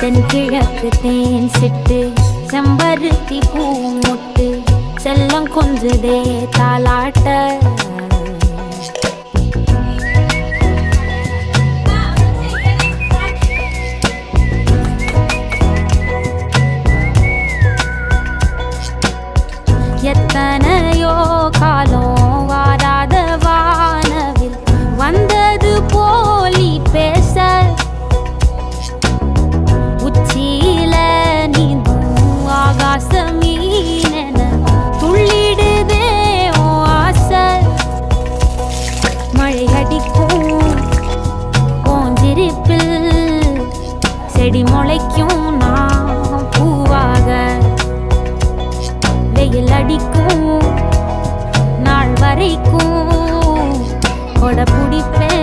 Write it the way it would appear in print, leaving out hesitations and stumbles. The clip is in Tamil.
தென்கிழக்கு தேன் சிட்டு செம்பருத்தி பூ மொட்டு செல்லம் கொஞ்சதே தாலாட்ட எத்தனையோ காலம் வாராத வானவில் வந்தது போலி பேச உச்சியில நீந்தும் ஆகாச மீனென துள்ளிடுதே ஓ ஆசை மழை அடிக்கும் போஞ்சிருப்பில் செடி முளைக்கும் நான் பூவாக வெயில் அடிக்கும் நாள் வரைக்கும் கொடை பிடிப்பேன்